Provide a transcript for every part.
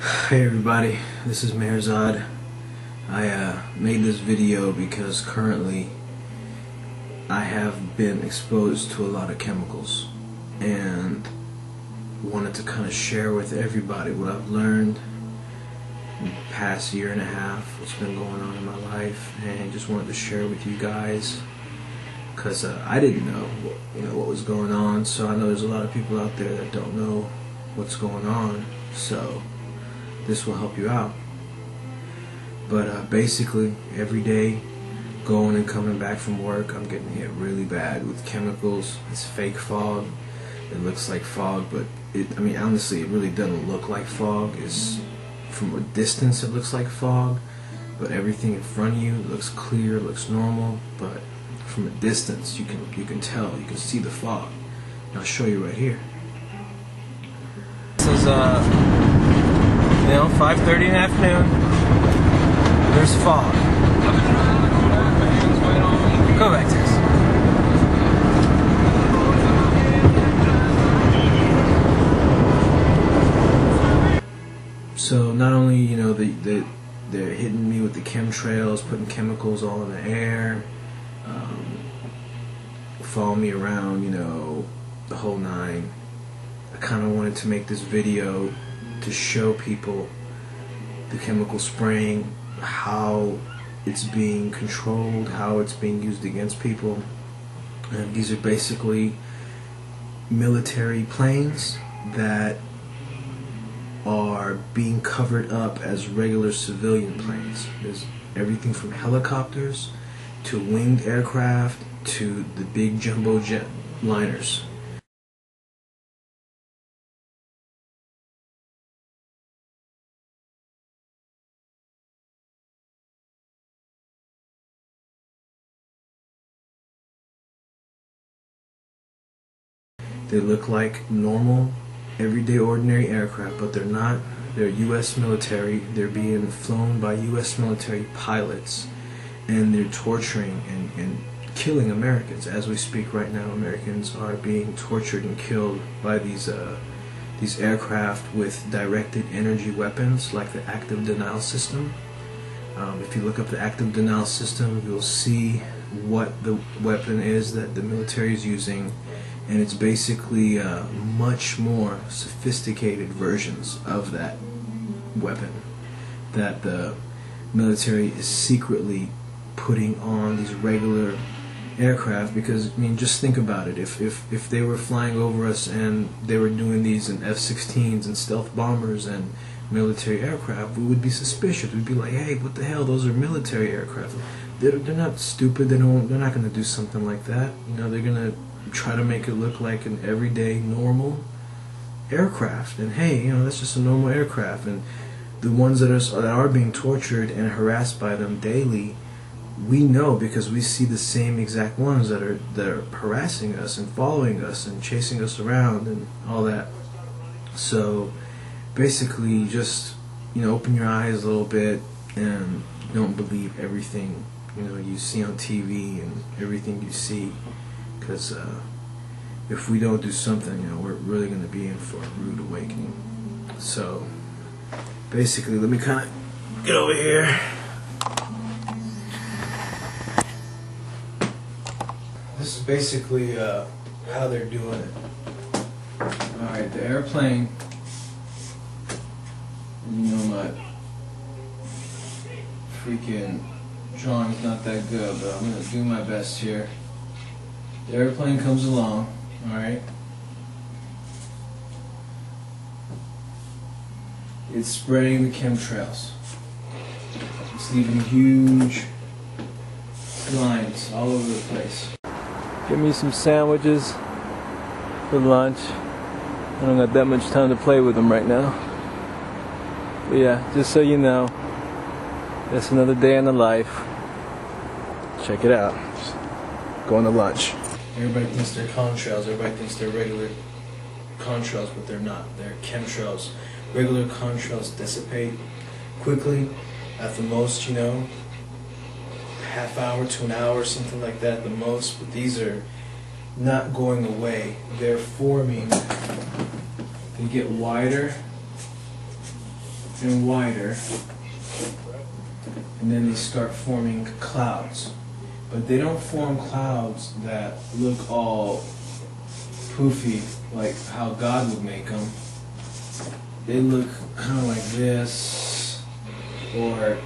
Hey everybody, this is Meherzad. I made this video because currently I have been exposed to a lot of chemicals and wanted to kind of share with everybody what I've learned in the past year and a half, what's been going on in my life, and just wanted to share with you guys because I didn't know what was going on. So I know there's a lot of people out there that don't know what's going on, so this will help you out. But basically every day going and coming back from work, I'm getting hit really bad with chemicals. It's fake fog. It looks like fog, but I mean honestly it really doesn't look like fog. It's from a distance it looks like fog, but everything in front of you looks clear, looks normal, but from a distance you can tell, you can see the fog. And I'll show you right here. This is 5:30 in the afternoon. There's fog. Go back to this. So not only they're hitting me with the chemtrails, putting chemicals all in the air, following me around, the whole nine. I kind of wanted to make this video to show people the chemical spraying, how it's being controlled, how it's being used against people. And these are basically military planes that are being covered up as regular civilian planes. There's everything from helicopters to winged aircraft to the big jumbo jet liners. They look like normal, everyday, ordinary aircraft, but they're not. They're U.S. military. They're being flown by U.S. military pilots, and they're torturing and killing Americans. As we speak right now, Americans are being tortured and killed by these aircraft with directed energy weapons, like the active denial system. If you look up the active denial system, you'll see what the weapon is that the military is using. And it's basically much more sophisticated versions of that weapon that the military is secretly putting on these regular aircraft. Because I mean, just think about it. If they were flying over us and they were doing these in F-16s and stealth bombers and military aircraft, we would be suspicious. We'd be like, hey, what the hell? Those are military aircraft. They're not stupid. They're not going to do something like that. They're going to try to make it look like an everyday normal aircraft, and hey, that's just a normal aircraft. And the ones that are being tortured and harassed by them daily, we know because we see the same exact ones that are harassing us and following us and chasing us around and all that. So basically, just open your eyes a little bit and don't believe everything you see on TV and everything you see. Because if we don't do something, we're really going to be in for a rude awakening. So basically, let me kind of get over here. This is basically how they're doing it. Alright, the airplane, my freaking drawing's not that good, but I'm going to do my best here. The airplane comes along, alright? It's spraying the chemtrails. It's leaving huge lines all over the place. Give me some sandwiches for lunch. I don't got that much time to play with them right now. But yeah, just so you know, that's another day in the life. Check it out. Going to lunch. Everybody thinks they're contrails, everybody thinks they're regular contrails, but they're not. They're chemtrails. Regular contrails dissipate quickly, at the most, half hour to an hour, something like that at the most, but these are not going away. They're forming. They get wider and wider, and then they start forming clouds. But they don't form clouds that look all poofy like how God would make them. They look kind of like this, or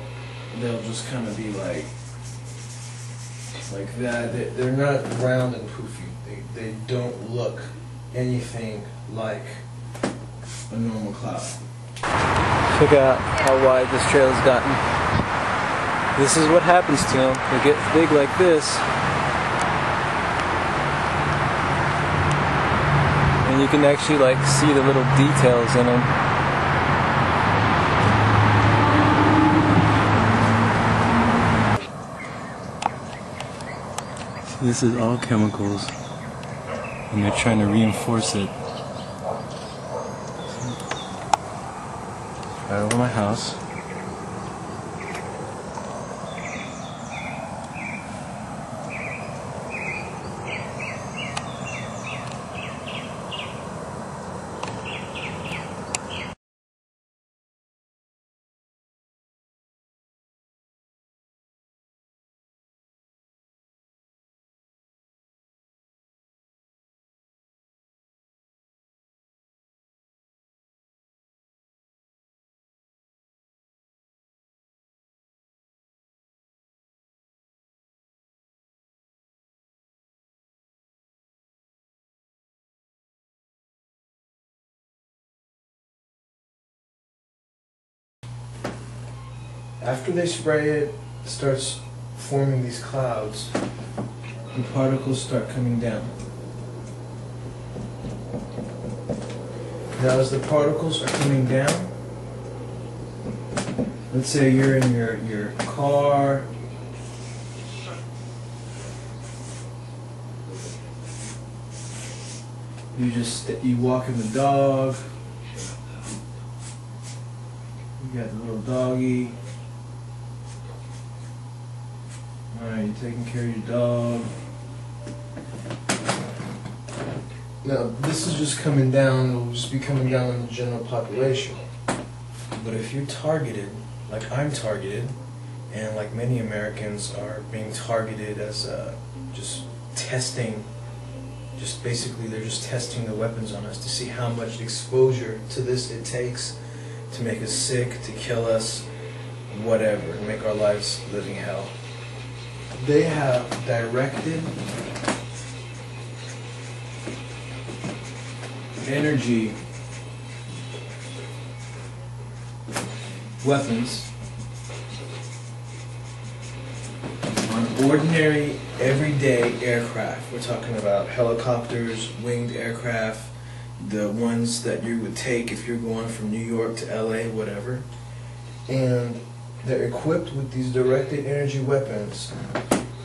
they'll just kind of be like that. They're not round and poofy. They don't look anything like a normal cloud. Check out how wide this trail has gotten. This is what happens to them. They get big like this. And you can actually like see the little details in them. This is all chemicals, and they're trying to reinforce it. Right over my house. After they spray it, it starts forming these clouds. The particles start coming down. Now as the particles are coming down, let's say you're in your car, you walking the dog, you got the little doggy. Alright, you're taking care of your dog. Now, this is just coming down, it'll just be coming down on the general population. But if you're targeted, like I'm targeted, and like many Americans are being targeted as just testing, just basically they're just testing the weapons on us to see how much exposure to this it takes to make us sick, to kill us, whatever, and make our lives living hell. They have directed energy weapons on ordinary, everyday aircraft. We're talking about helicopters, winged aircraft, the ones that you would take if you're going from New York to LA, whatever. And they're equipped with these directed energy weapons.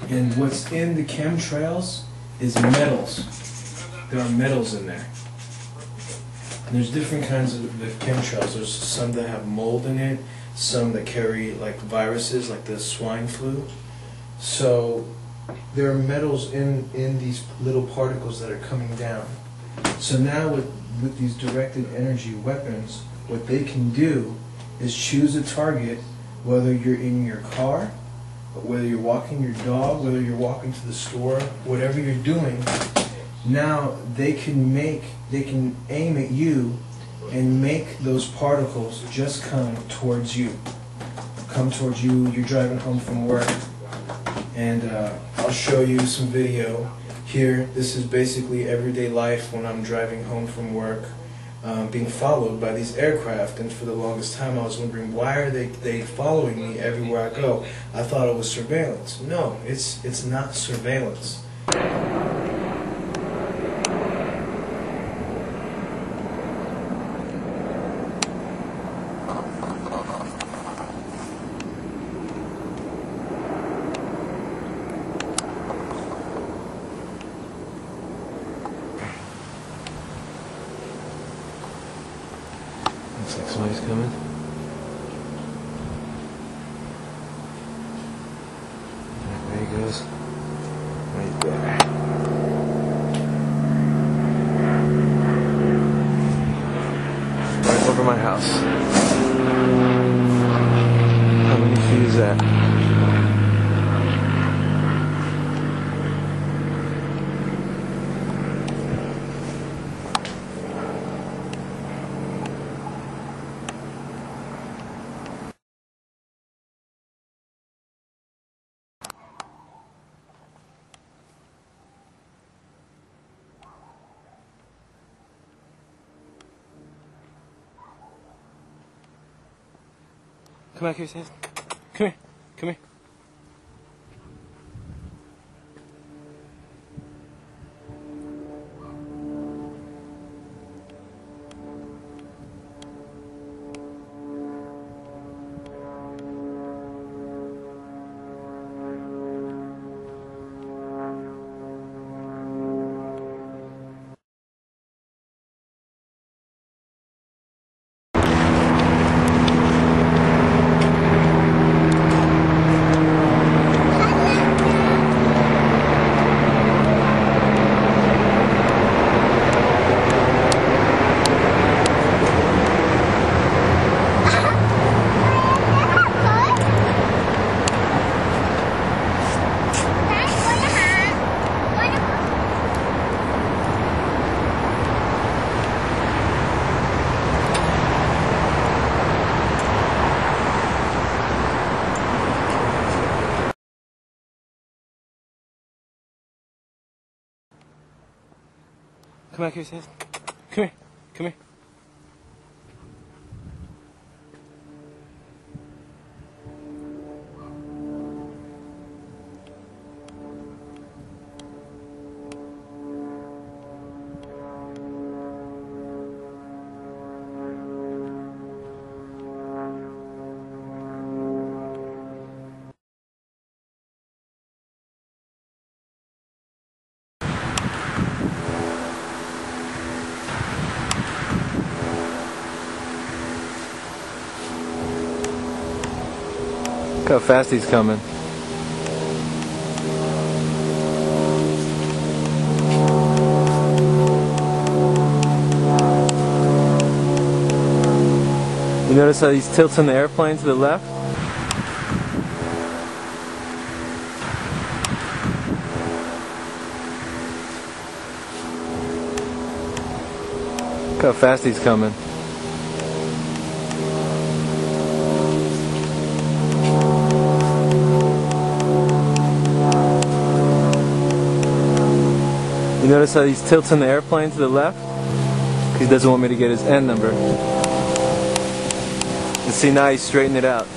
And what's in the chemtrails is metals. There are metals in there. And there's different kinds of the chemtrails. There's some that have mold in it, some that carry like viruses, like the swine flu. So there are metals in these little particles that are coming down. So now with these directed energy weapons, what they can do is choose a target, whether you're in your car, whether you're walking your dog, whether you're walking to the store, whatever you're doing. Now they can aim at you and make those particles just come towards you. You're driving home from work, and I'll show you some video here. This is basically everyday life when I'm driving home from work, being followed by these aircraft. And for the longest time I was wondering, why are they following me everywhere I go? I thought it was surveillance. No, it's not surveillance. Looks like somebody's coming. There he goes. Right there. Right over my house. Come back here, Sam. Come here. Come here. Come back here, Sam. Come here. Come here. Look how fast he's coming. You notice how he's tilting the airplane to the left? Look how fast he's coming. You notice how he's tilting the airplane to the left? Because he doesn't want me to get his N number. And see, now he's straightening it out.